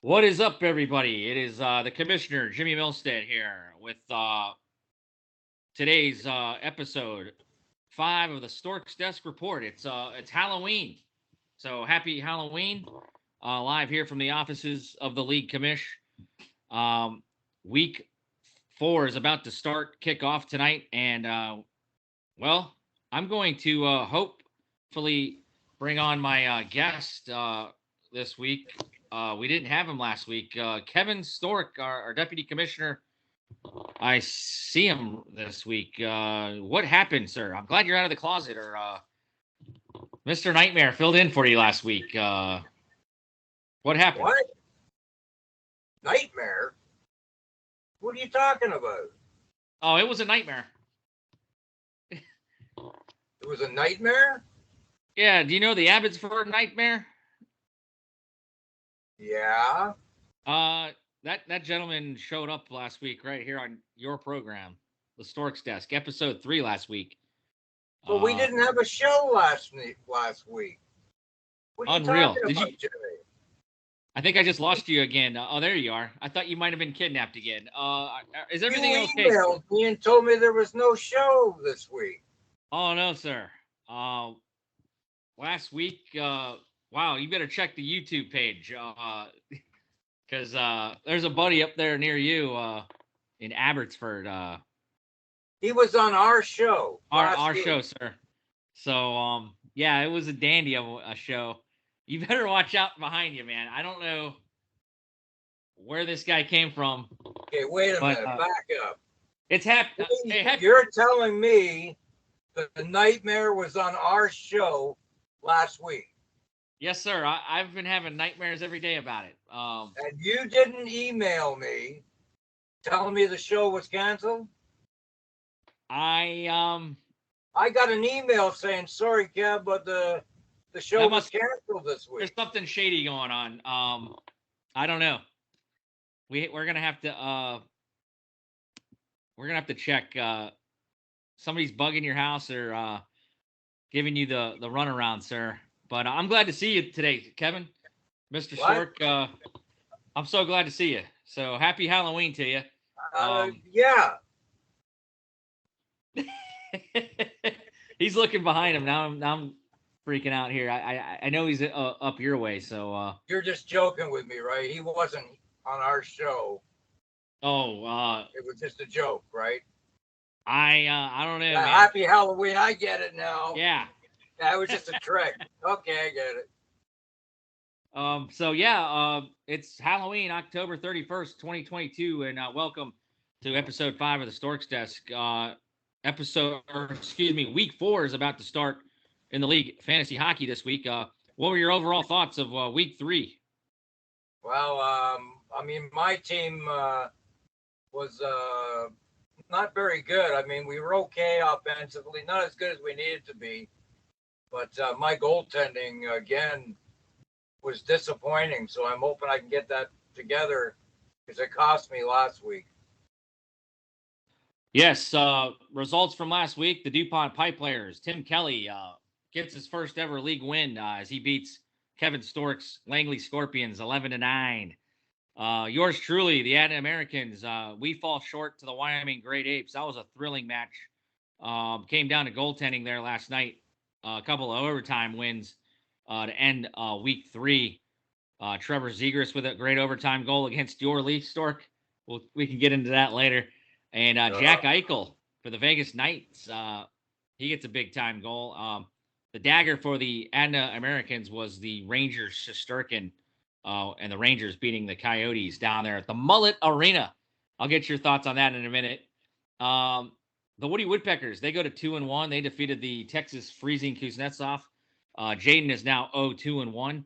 What is up, everybody? It is the Commissioner, Jimmy Milstead, here with today's episode 5 of the Storksdesk Report. It's Halloween, so happy Halloween! Live here from the offices of the League Commish. Week 4 is about to kick off tonight, and well, I'm going to hopefully bring on my guest this week. We didn't have him last week. Kevin Stork, our deputy commissioner. I see him this week. What happened, sir? I'm glad you're out of the closet, or Mr. Nightmare filled in for you last week. What happened? What? Nightmare? What are you talking about? Oh, it was a nightmare. It was a nightmare? Yeah, do you know the Abbotsford Nightmare? Yeah. That gentleman showed up last week right here on your program, the Storksdesk, episode 3 last week. But we didn't have a show last week. What are you Unreal. talking about, Jimmy? I think I just lost you again. Oh, there you are. I thought you might have been kidnapped again. Is everything okay? You emailed me and told me there was no show this week. Oh, no, sir. Last week, wow, you better check the YouTube page. Because there's a buddy up there near you in Abbotsford. He was on our show. Our show, sir. So, yeah, it was a dandy of a show. You better watch out behind you, man. I don't know where this guy came from. Okay, wait a minute. Back up. It's happening. You're telling me that the nightmare was on our show last week? Yes, sir. I've been having nightmares every day about it. And you didn't email me telling me the show was canceled? I got an email saying, sorry, Kev, but the show was canceled this week. There's something shady going on. I don't know. We're gonna have to check. Somebody's bugging your house or giving you the runaround, sir. But I'm glad to see you today, Kevin, Mr. Stork. I'm so glad to see you. So happy Halloween to you. Yeah. He's looking behind him now. I'm freaking out here. I know he's up your way. So you're just joking with me, right? He wasn't on our show. Oh, it was just a joke, right? I don't know. Happy Halloween! I get it now. Yeah. That was just a trick. Okay, I get it. So yeah, it's Halloween, October 31st, 2022, and welcome to episode 5 of the Storksdesk. Week 4 is about to start in the league fantasy hockey this week. What were your overall thoughts of week 3? Well, I mean, my team was not very good. I mean, we were okay offensively, not as good as we needed to be. But my goaltending, again, was disappointing. So I'm hoping I can get that together because it cost me last week. Yes, results from last week. The DuPont Pipe Players, Tim Kelly gets his first ever league win as he beats Kevin Stork's Langley Scorpions 11-9. Yours truly, the Atlanta Americans, we fall short to the Wyoming Great Apes. That was a thrilling match. Came down to goaltending there last night. A couple of overtime wins to end week 3. Trevor Zegras with a great overtime goal against your Leaf, Stork. We can get into that later. And Jack Eichel for the Vegas Knights. He gets a big-time goal. The dagger for the Atlanta Americans was the Rangers Shesterkin, and the Rangers beating the Coyotes down there at the Mullet Arena. I'll get your thoughts on that in a minute. The Woody Woodpeckers, they go to 2-1. They defeated the Texas Freezing Kuznetsov. Jaden is now 0-2-1.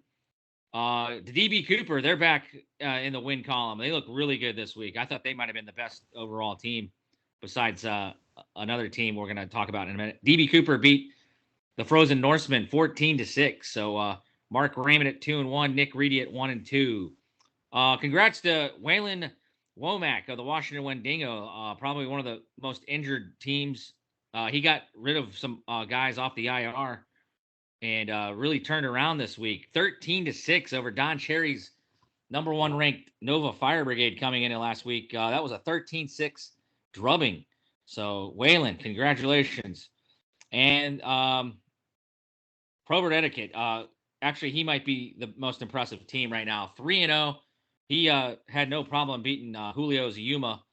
The DB Cooper, they're back in the win column. They look really good this week. I thought they might have been the best overall team besides another team we're going to talk about in a minute. DB Cooper beat the Frozen Norsemen 14-6. So Mark Raymond at 2-1, Nick Reedy at 1-2. Congrats to Waylon Womack of the Washington Wendigo, probably one of the most injured teams. He got rid of some guys off the IR and really turned around this week. 13-6 over Don Cherry's number one ranked Nova Fire Brigade coming in last week. That was a 13-6 drubbing. So, Waylon, congratulations. And Probert Etiquette, actually, he might be the most impressive team right now. 3-0. He had no problem beating Julio's Yuma.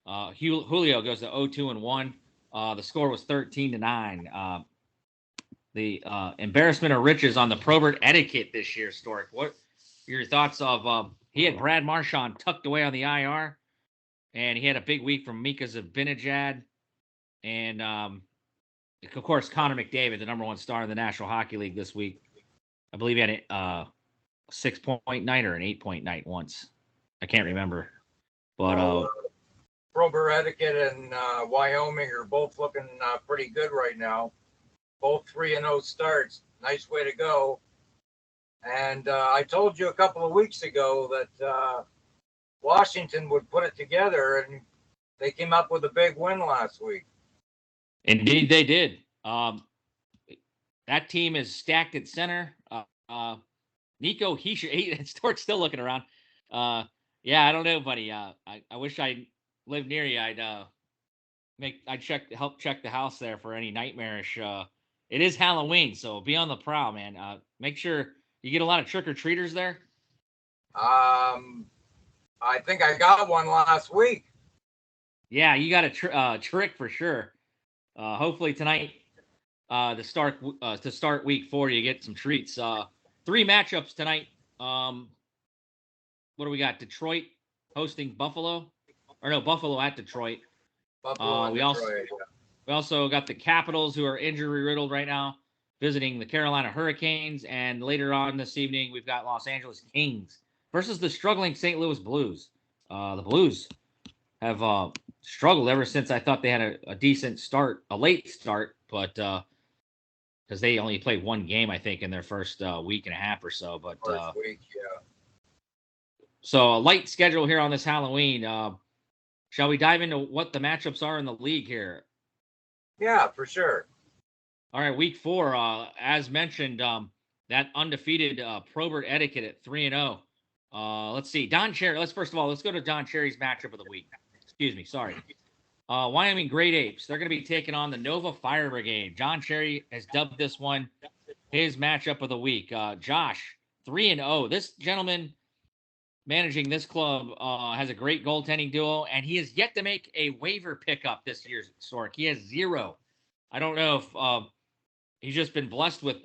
Julio goes to 0-2-1. The score was 13-9. The embarrassment of riches on the Probert Etiquette this year, Stork. What are your thoughts of he had Brad Marchand tucked away on the IR, and he had a big week from Mika Zibanejad, and of course Connor McDavid, the number one star in the National Hockey League this week. I believe he had a 6-point night or an 8-point night once. I can't remember, but Probert Etiquette and Wyoming are both looking pretty good right now. Both 3-0 starts. Nice way to go. And I told you a couple of weeks ago that Washington would put it together, and they came up with a big win last week. Indeed, they did. That team is stacked at center. Nico Hischier, Stork's still looking around. Yeah, I don't know, buddy. I wish I lived near you. I'd help check the house there for any nightmarish. It is Halloween, so be on the prowl, man. Make sure you get a lot of trick-or-treaters there. I think I got one last week. Yeah, you got a trick for sure. Hopefully tonight, to start week 4, you get some treats. 3 matchups tonight. What do we got? Detroit hosting Buffalo, or no, Buffalo at Detroit. We also got the Capitals, who are injury riddled right now, visiting the Carolina Hurricanes, and later on this evening we've got Los Angeles Kings versus the struggling St. Louis Blues. The Blues have struggled ever since I thought they had a decent start, a late start, but because they only played one game, I think, in their first week and a half or so. But first week, yeah. So a light schedule here on this Halloween. Shall we dive into what the matchups are in the league here? Yeah, for sure. All right, week 4, as mentioned, that undefeated Probert Etiquette at 3-0. Let's see, Don Cherry. Let's go to Don Cherry's matchup of the week. Excuse me, sorry. Wyoming Great Apes. They're going to be taking on the Nova Fire Brigade. John Cherry has dubbed this one his matchup of the week. Josh, 3-0. This gentleman managing this club has a great goaltending duo, and he has yet to make a waiver pickup this year, Stork. He has 0. I don't know if he's just been blessed with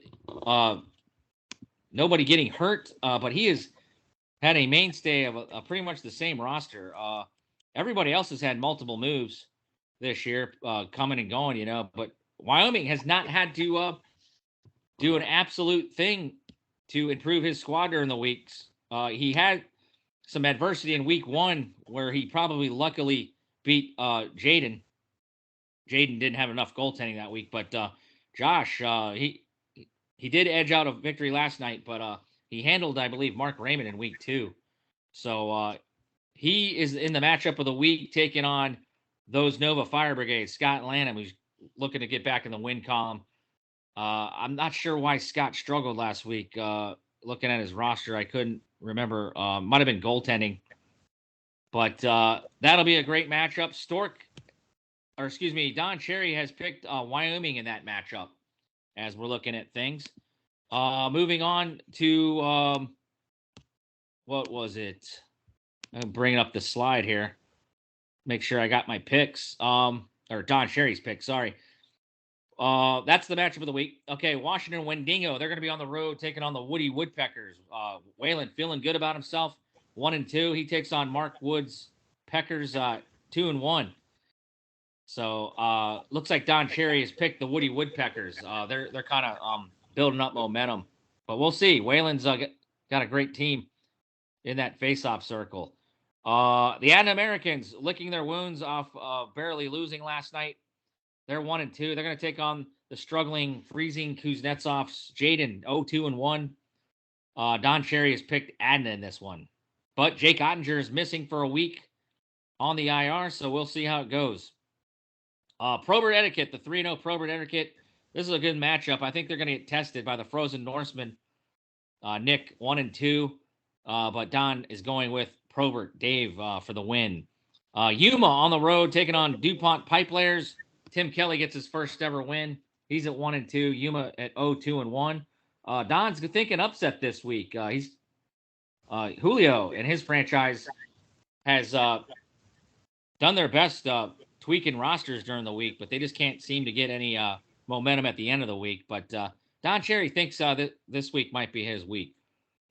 nobody getting hurt, but he has had a mainstay of pretty much the same roster. Everybody else has had multiple moves this year, coming and going, but Wyoming has not had to do an absolute thing to improve his squad during the weeks. He had some adversity in week 1 where he probably luckily beat Jaden. Jaden didn't have enough goaltending that week, but Josh, he did edge out a victory last night, but he handled, I believe, Mark Raymond in week 2. So he is in the matchup of the week, taking on those Nova Fire Brigade. Scott Lanham, who's looking to get back in the win column. I'm not sure why Scott struggled last week. Looking at his roster, I couldn't remember. Might have been goaltending. But that'll be a great matchup. Don Cherry has picked Wyoming in that matchup as we're looking at things. Moving on to, what was it? I'm bringing up the slide here. Make sure I got my picks. Or Don Cherry's picks, sorry. That's the matchup of the week. Okay, Washington Wendigo. They're going to be on the road taking on the Woody Woodpeckers. Waylon feeling good about himself. 1-2. He takes on Mark Wood's Peckers 2-1. So looks like Don Cherry has picked the Woody Woodpeckers. They're kind of building up momentum, but we'll see. Waylon's got a great team in that face-off circle. The Americans licking their wounds off barely losing last night. They're 1-2. They're going to take on the struggling, freezing Kuznetsov's Jaden 0-2-1. Don Cherry has picked Adna in this one, but Jake Ottinger is missing for a week on the IR, so we'll see how it goes. Probert Etiquette, the 3-0 Probert Etiquette. This is a good matchup. I think they're going to get tested by the Frozen Norseman. Nick, 1-2. but Don is going with Probert Dave for the win. Yuma on the road taking on DuPont Pipelayers. Tim Kelly gets his first ever win. He's at 1-2. Yuma at 0-2-1. Don's thinking upset this week. He's Julio and his franchise has done their best tweaking rosters during the week, but they just can't seem to get any momentum at the end of the week. But Don Cherry thinks that this week might be his week.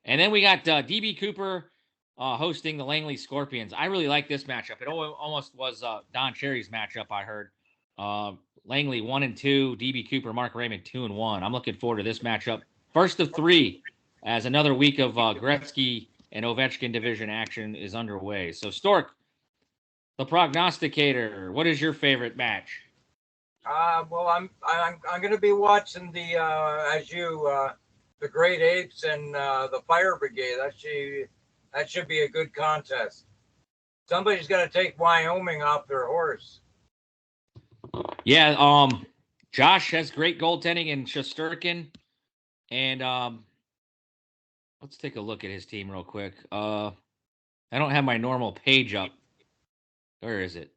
And then we got DB Cooper hosting the Langley Scorpions. I really like this matchup. It almost was Don Cherry's matchup, I heard. Langley 1-2, DB Cooper, Mark Raymond 2-1. I'm looking forward to this matchup. First of 3, as another week of Gretzky and Ovechkin division action is underway. So Stork, the prognosticator, what is your favorite match? Well, I'm going to be watching the the Great Apes and the Fire Brigade. That should be a good contest. Somebody's got to take Wyoming off their horse. Yeah, Josh has great goaltending in Shesterkin, and let's take a look at his team real quick. I don't have my normal page up. Where is it?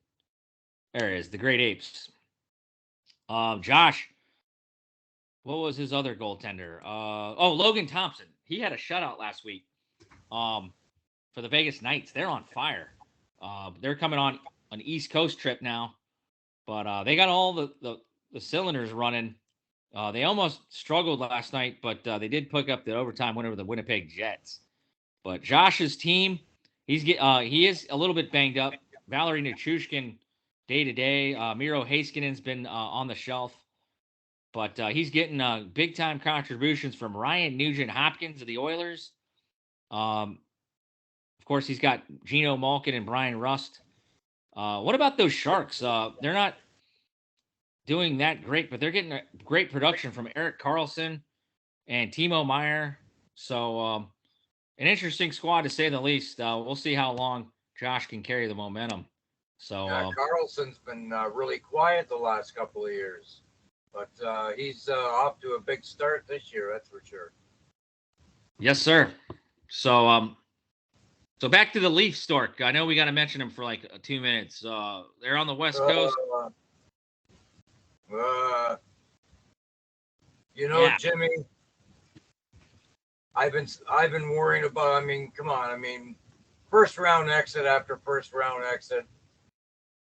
There it is, the Great Apes. Josh, what was his other goaltender? Logan Thompson. He had a shutout last week. For the Vegas Knights, they're on fire. They're coming on an East Coast trip now, but they got all the cylinders running. They almost struggled last night, but they did pick up the overtime win over the Winnipeg Jets. But Josh's team, he is a little bit banged up. Valerie Nichushkin day to day. Miro Haskinen's been on the shelf, but he's getting big time contributions from Ryan Nugent Hopkins of the Oilers. Of course, he's got Geno Malkin and Brian Rust. What about those Sharks? They're not doing that great, but they're getting a great production from Eric Carlson and Timo Meyer. So an interesting squad to say the least. We'll see how long Josh can carry the momentum. So Carlson's been really quiet the last couple of years, but he's off to a big start this year. That's for sure. Yes, sir. So so back to the Leafs, Stork. I know we got to mention them for like 2 minutes. They're on the West Coast. Yeah. Jimmy, I've been worrying about. I mean, come on. I mean, first round exit after first round exit.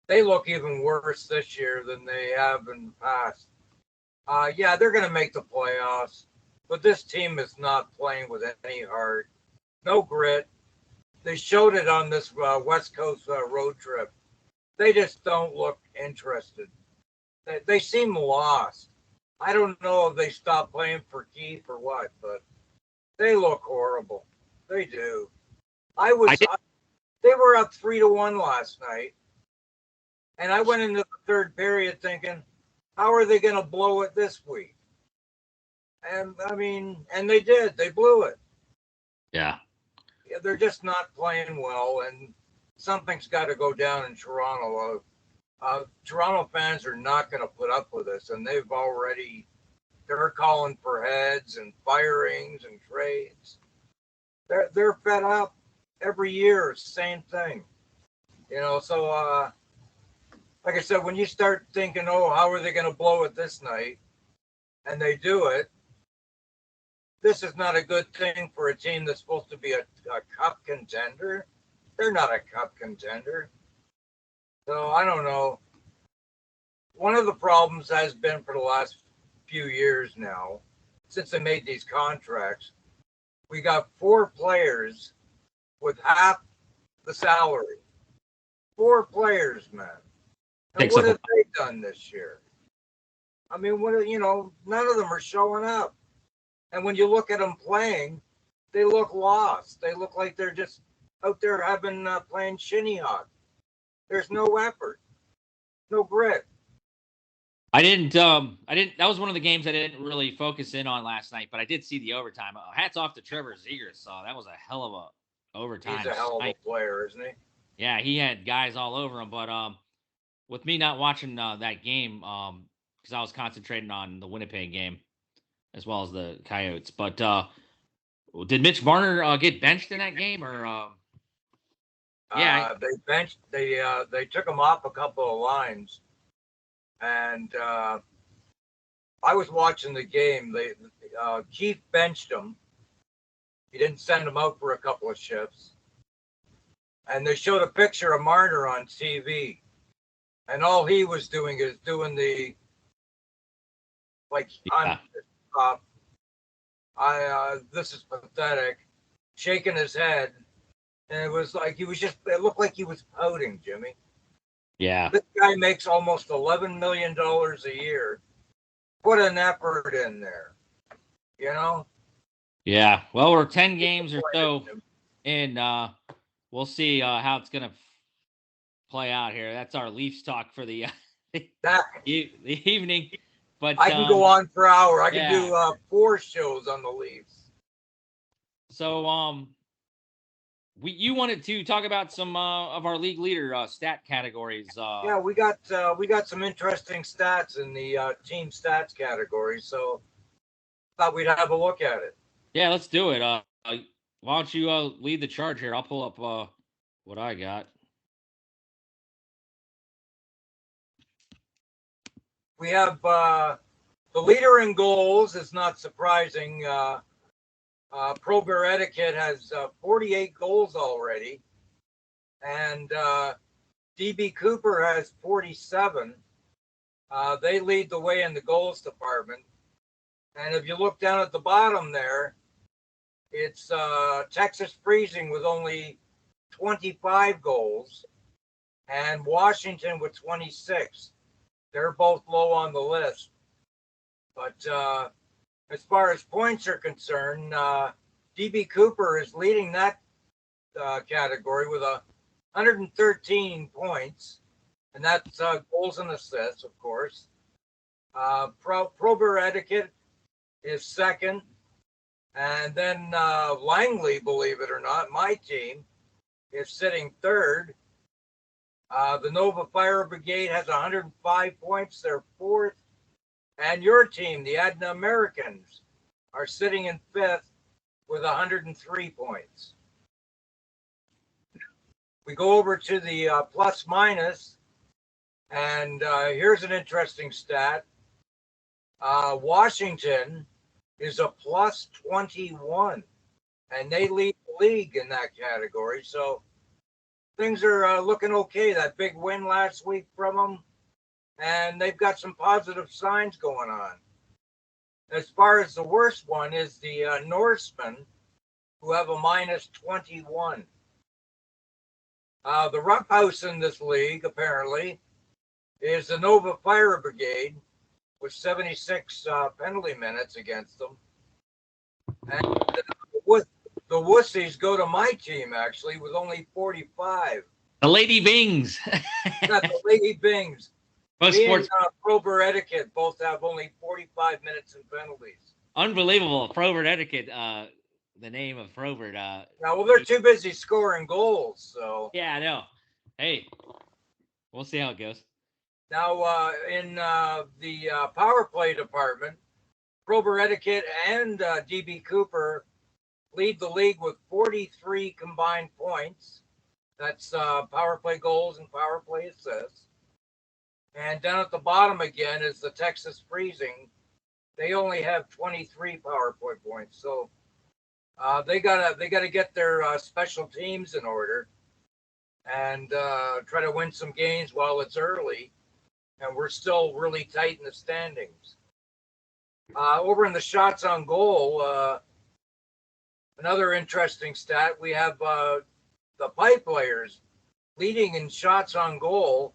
They look even worse this year than they have in the past. Yeah, they're going to make the playoffs, but this team is not playing with any heart, no grit. They showed it on this West Coast road trip. They just don't look interested. They seem lost. I don't know if they stopped playing for Keith or what, but they look horrible. They do. They were up 3-1 last night. And I went into the third period thinking, how are they going to blow it this week? And I mean, and they did. They blew it. Yeah. They're just not playing well, and something's got to go down in Toronto. Toronto fans are not going to put up with this, and they're calling for heads and firings and trades. They're fed up every year, same thing. So like I said, when you start thinking, oh, how are they going to blow it this night? And they do it. This is not a good thing for a team that's supposed to be a cup contender. They're not a cup contender. So I don't know. One of the problems has been for the last few years now, since they made these contracts, we got 4 players with half the salary. 4 players, man. And what have they done this year? I mean, none of them are showing up. And when you look at them playing, they look lost. They look like they're just out there playing shinny hawk. There's no effort, no grit. I didn't. That was one of the games I didn't really focus in on last night, but I did see the overtime. Hats off to Trevor Zegers. That was a hell of a overtime. He's a hell of a player, isn't he? Yeah, he had guys all over him. But with me not watching that game, because I was concentrating on the Winnipeg game as well as the Coyotes. But Did Mitch Marner get benched in that game, or yeah? They took him off a couple of lines, and I was watching the game. Keith benched him. He didn't send him out for a couple of shifts, and they showed a picture of Marner on TV, and all he was doing is doing the this is pathetic, shaking his head, and it was like it looked like he was pouting, Jimmy. Yeah. This guy makes almost $11 million a year. Put an effort in there, you know? Yeah. Well, we're 10 games or so, and we'll see how it's going to play out here. That's our Leafs talk for the evening. But I can go on for hours. I can do 4 shows on the Leafs. So, you wanted to talk about some of our league leader stat categories. Yeah, we got some interesting stats in the team stats category, so thought we'd have a look at it. Yeah, let's do it. Why don't you lead the charge here? I'll pull up what I got. We have the leader in goals. Is not surprising. Prober Etiquette has 48 goals already, and DB Cooper has 47. They lead the way in the goals department. And if you look down at the bottom there, it's Texas Freezing with only 25 goals and Washington with 26. They're both low on the list. But as far as points are concerned, DB Cooper is leading that category with 113 points. And that's goals and assists, of course. Prober Etiquette is second. And then Langley, believe it or not, my team, is sitting third. The Nova Fire Brigade has 105 points. They're fourth. And your team, the Adna Americans, are sitting in fifth with 103 points. We go over to the plus minus, and here's an interesting stat. Washington is a plus 21, and they lead the league in that category. So things are looking okay. That big win last week from them, and they've got some positive signs going on. As far as the worst one is the Norsemen, who have a minus 21. The roughhouse in this league, apparently, is the Nova Fire Brigade with 76 penalty minutes against them. And the Wussies go to my team, actually, with only 45. The Lady Bings. Not the Lady Bings. Most Me sports. and Prober Etiquette both have only 45 minutes in penalties. Unbelievable. Probert Etiquette, the name of Probert. Well, they're too busy scoring goals, so. Yeah, I know. Hey, we'll see how it goes. Now, in the power play department, Prober Etiquette and DB Cooper lead the league with 43 combined points. That's power play goals and power play assists. And down at the bottom again is the Texas Freezing. They only have 23 power play points. So they gotta get their special teams in order and try to win some games while it's early. And we're still really tight in the standings. Over in the shots on goal, another interesting stat, we have the pipe players leading in shots on goal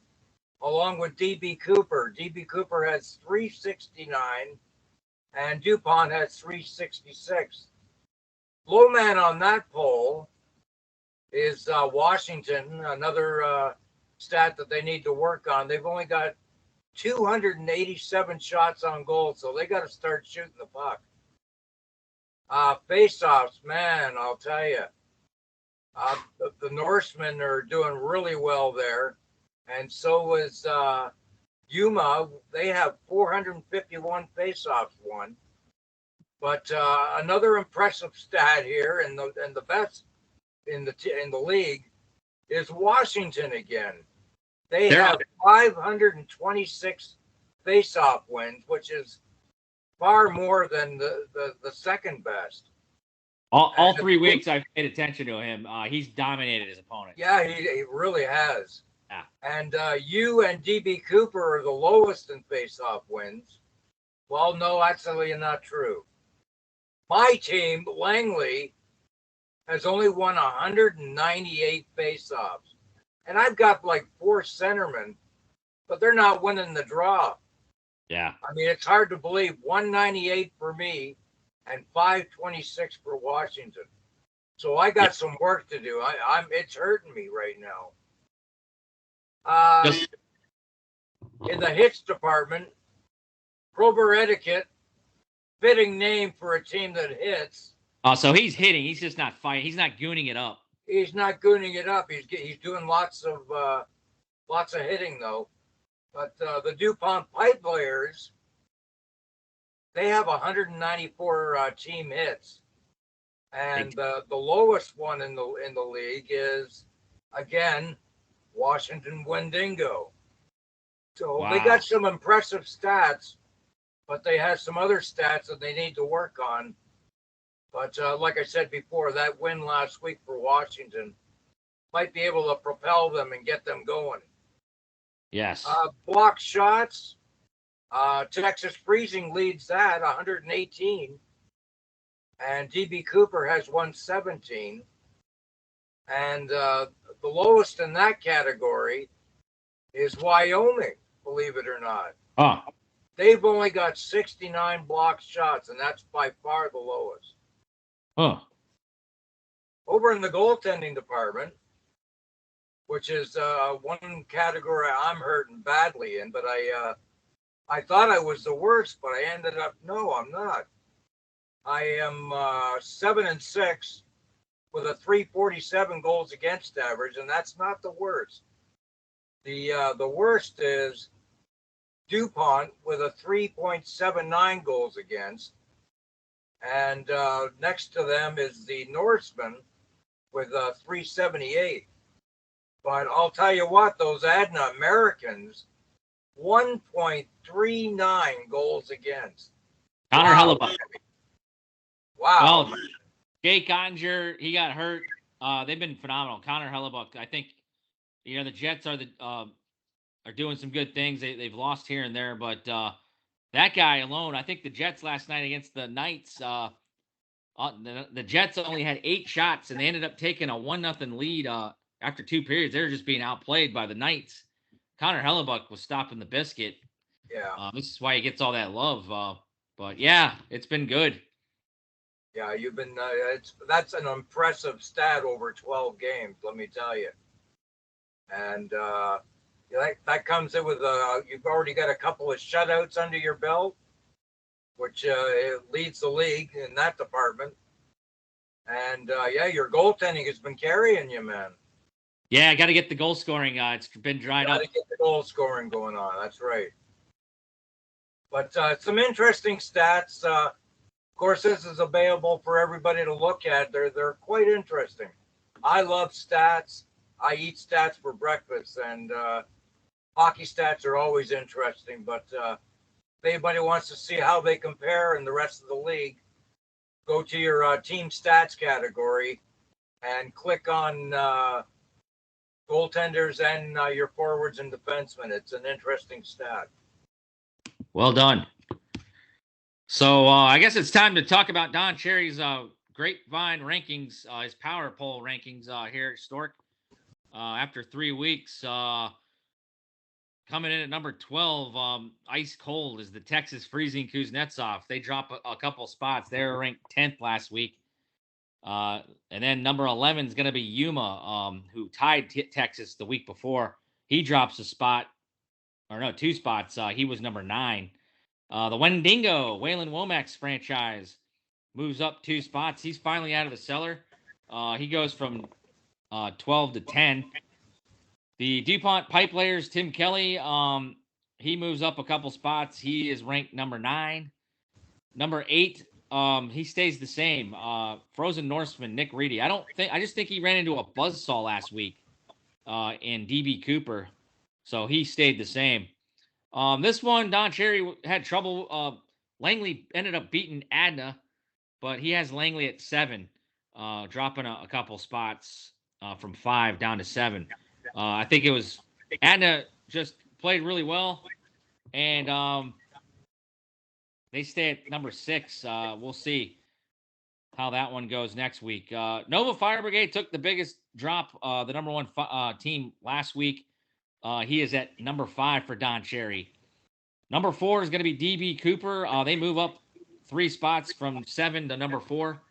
along with DB Cooper. DB Cooper has 369 and DuPont has 366. Low man on that poll is Washington, another stat that they need to work on. They've only got 287 shots on goal, so they got to start shooting the puck. Face-offs, man, I'll tell you. The Norsemen are doing really well there, and so is Yuma. They have 451 face-offs won. But another impressive stat here, and the best in the league, is Washington again. They have 526 face-off wins, which is far more than the second best. All 3 weeks I've paid attention to him. He's dominated his opponent. Yeah, he really has. Yeah. And you and DB Cooper are the lowest in face-off wins. Well, no, actually not true. My team, Langley, has only won 198 face-offs. And I've got like 4 centermen, but they're not winning the draw. Yeah. I mean, it's hard to believe 198 for me and 526 for Washington. So I got some work to do. It's hurting me right now. In the hits department, Prober Etiquette, fitting name for a team that hits. Oh, so he's hitting. He's just not fighting. He's not gooning it up. He's not gooning it up. He's doing lots of hitting though. But the DuPont Pipe Players, they have 194 team hits, and the lowest one in the league is again Washington Wendigo. So wow. They got some impressive stats, but they have some other stats that they need to work on. But like I said before, that win last week for Washington might be able to propel them and get them going. Yes. Block shots, Texas Freezing leads that, 118. And DB Cooper has 117. And the lowest in that category is Wyoming, believe it or not. Huh. They've only got 69 block shots, and that's by far the lowest. Huh. Over in the goaltending department, which is one category I'm hurting badly in, but I thought I was the worst, but I ended up, no, I'm not. I am 7-6 with a 347 goals against average, and that's not the worst. The worst is DuPont with a 3.79 goals against, and next to them is the Norseman with a 378. But I'll tell you what, those Adna Americans, 1.39 goals against. Connor Hellebuck. Wow. Well, Jake Ottinger, he got hurt. They've been phenomenal. Connor Hellebuck, I think, the Jets are doing some good things. They've lost here and there, but that guy alone, I think the Jets last night against the Knights, the Jets only had 8 shots, and they ended up taking a 1-0 lead after 2 periods. They were just being outplayed by the Knights. Connor Hellebuck was stopping the biscuit. Yeah. This is why he gets all that love. But yeah, it's been good. Yeah, you've been. That's an impressive stat over 12 games, let me tell you. And that comes in with you've already got a couple of shutouts under your belt, which it leads the league in that department. And your goaltending has been carrying you, man. Yeah, I got to get the goal scoring. It's been dried up. Got to get the goal scoring going on. That's right. But some interesting stats. Of course, this is available for everybody to look at. They're quite interesting. I love stats. I eat stats for breakfast, and hockey stats are always interesting. But if anybody wants to see how they compare in the rest of the league, go to your team stats category and click on goaltenders and your forwards and defensemen. It's an interesting stat. Well done. So I guess it's time to talk about Don Cherry's grapevine rankings, his power poll rankings here at Stork. After 3 weeks, coming in at number 12, ice cold is the Texas Freezing Kuznetsov. They drop a couple spots. They were ranked 10th last week. And then number 11 is going to be Yuma, who tied Texas the week before. He drops a spot, or no, 2 spots. He was number 9. The Wendigo, Waylon Womack's franchise, moves up 2 spots. He's finally out of the cellar. He goes from 12 to 10. The DuPont Pipe Players, Tim Kelly, he moves up a couple spots. He is ranked number 9. Number 8 he stays the same. Frozen Norseman, Nick Reedy. I just think he ran into a buzzsaw last week in DB Cooper. So he stayed the same. This one, Don Cherry had trouble. Langley ended up beating Adna, but he has Langley at 7, dropping a couple spots from 5 down to 7. I think it was Adna just played really well, and they stay at number 6. We'll see how that one goes next week. Nova Fire Brigade took the biggest drop, the number 1 team last week. He is at number 5 for Don Cherry. Number 4 is going to be DB Cooper. They move up 3 spots from 7 to number 4.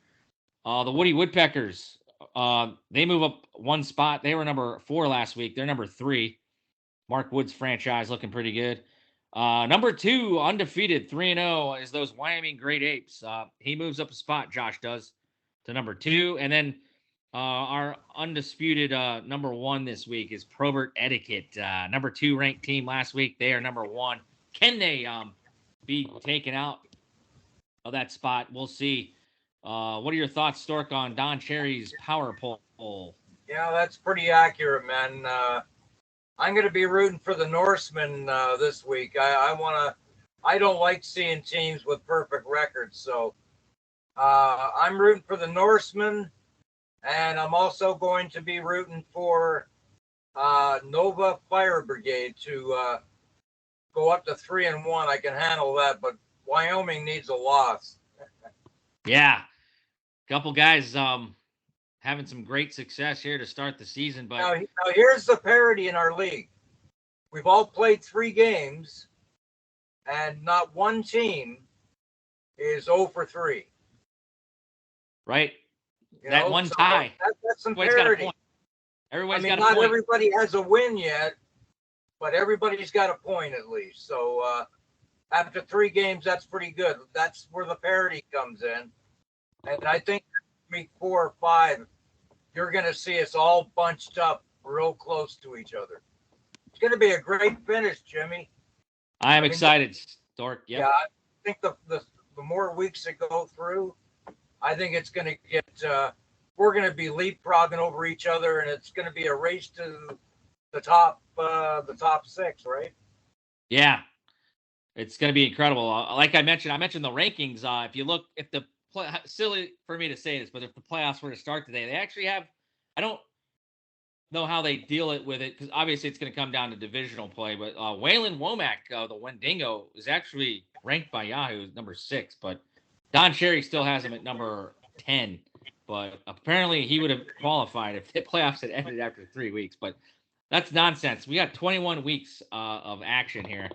The Woody Woodpeckers, they move up 1 spot. They were number 4 last week. They're number 3. Mark Wood's franchise looking pretty good. Number 2, undefeated, 3-0, is those Wyoming Great Apes. He moves up a spot, Josh does, to number 2. And then our undisputed number 1 this week is Probert Etiquette. Number 2 ranked team last week. They are number 1. Can they be taken out of that spot? We'll see. What are your thoughts, Stork, on Don Cherry's power poll? Yeah, that's pretty accurate, man. I'm going to be rooting for the Norsemen this week. I don't like seeing teams with perfect records, so I'm rooting for the Norsemen, and I'm also going to be rooting for Nova Fire Brigade to go up to 3-1. I can handle that, but Wyoming needs a loss. Yeah, a couple guys having some great success here to start the season. But now here's the parity in our league. We've all played 3 games, and not one team is 0 for 3. Right, one tie. That's some parity. Everybody's got a not point. Everybody has a win yet, but everybody's got a point at least. So after 3 games, that's pretty good. That's where the parity comes in. And I think week 4 or 5, you're going to see us all bunched up real close to each other. It's going to be a great finish, Jimmy. I am excited, Stork. Yep. Yeah, I think the more weeks that go through, I think it's going to get we're going to be leapfrogging over each other, and it's going to be a race to the top 6, right? Yeah, it's going to be incredible. Like I mentioned the rankings. If you look, silly for me to say this, but if the playoffs were to start today, they actually have. I don't know how they deal with it because obviously it's going to come down to divisional play. But Waylon Womack, the Wendigo, is actually ranked by Yahoo number 6, but Don Cherry still has him at number 10. But apparently he would have qualified if the playoffs had ended after 3 weeks. But that's nonsense. We got 21 weeks of action here,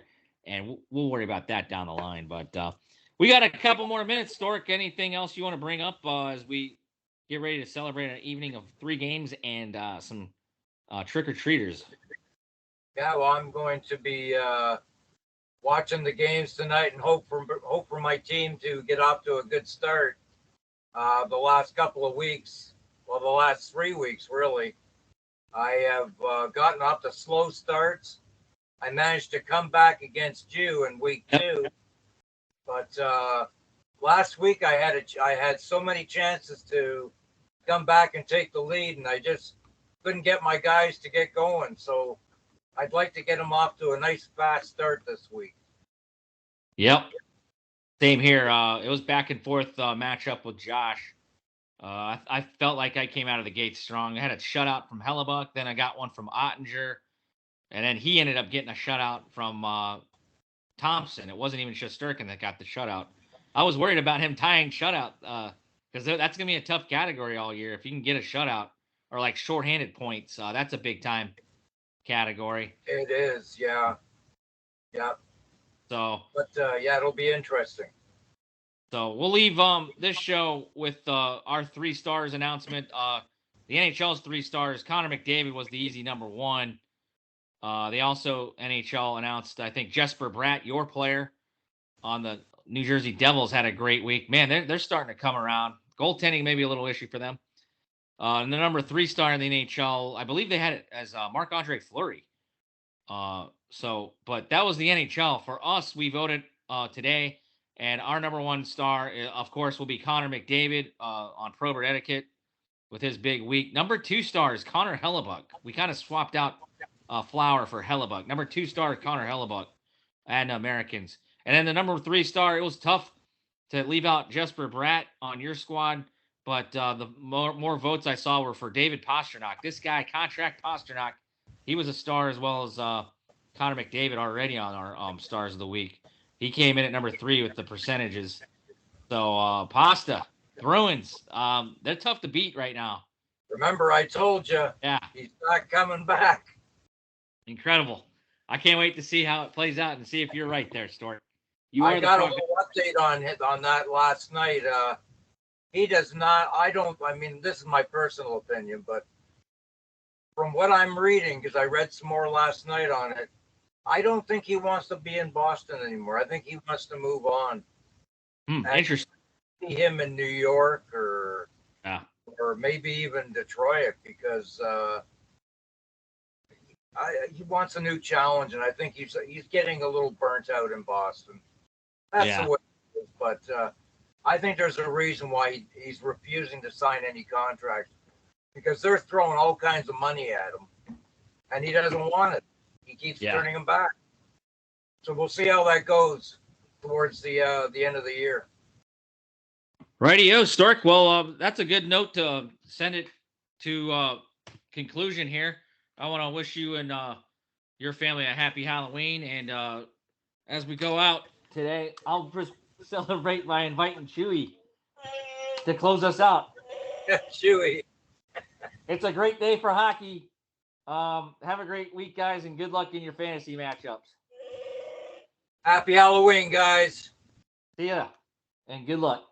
and we'll worry about that down the line. But we got a couple more minutes, Stork. Anything else you want to bring up as we get ready to celebrate an evening of 3 games and some trick-or-treaters? Yeah, well, I'm going to be watching the games tonight and hope for my team to get off to a good start. The last couple of weeks, well, the last 3 weeks, really, I have gotten off to slow starts. I managed to come back against you in week 2, but last week I had so many chances to come back and take the lead, and I just couldn't get my guys to get going. So I'd like to get them off to a nice fast start this week. Yep. Same here. It was back and forth matchup with Josh. I felt like I came out of the gate strong. I had a shutout from Hellebuck. Then I got one from Ottinger. And then he ended up getting a shutout from Thompson. It wasn't even Shesterkin that got the shutout. I was worried about him tying shutout because that's going to be a tough category all year. If you can get a shutout or like shorthanded points, that's a big time category. It is, yeah. Yeah. So, but yeah, it'll be interesting. So we'll leave this show with our 3 stars announcement. The NHL's 3 stars. Connor McDavid was the easy number 1. They also NHL announced, I think, Jesper Bratt, your player on the New Jersey Devils, had a great week. Man, they're starting to come around. Goaltending may be a little issue for them. And the number 3 star in the NHL, I believe they had it as Marc-Andre Fleury. But that was the NHL. For us, we voted today. And our number one star, of course, will be Connor McDavid on Probert Etiquette with his big week. Number 2 star is Connor Hellebuck. We kind of swapped out Flower for Hellebuck. Number 2 star, Connor Hellebuck and Americans. And then the number 3 star, it was tough to leave out Jesper Bratt on your squad, but the more votes I saw were for David Pastrnak. This guy, contract Pastrnak, he was a star as well as Connor McDavid already on our stars of the week. He came in at number 3 with the percentages. So Pasta, Bruins, they're tough to beat right now. Remember, I told you. Yeah. He's not coming back. Incredible. I can't wait to see how it plays out and see if you're right there, Stork. I got a little update on that last night. He does not, I mean, this is my personal opinion, but from what I'm reading, because I read some more last night on it, I don't think he wants to be in Boston anymore. I think he wants to move on. Interesting. See him in New York or maybe even Detroit, because he wants a new challenge, and I think he's getting a little burnt out in Boston. That's the way it is, but I think there's a reason why he's refusing to sign any contract, because they're throwing all kinds of money at him, and he doesn't want it. He keeps turning them back. So we'll see how that goes towards the end of the year. Rightio, Stork. Well, that's a good note to send it to conclusion here. I want to wish you and your family a happy Halloween. And as we go out today, I'll just celebrate by inviting Chewy to close us out. Chewy. It's a great day for hockey. Have a great week, guys, and good luck in your fantasy matchups. Happy Halloween, guys. See ya, and good luck.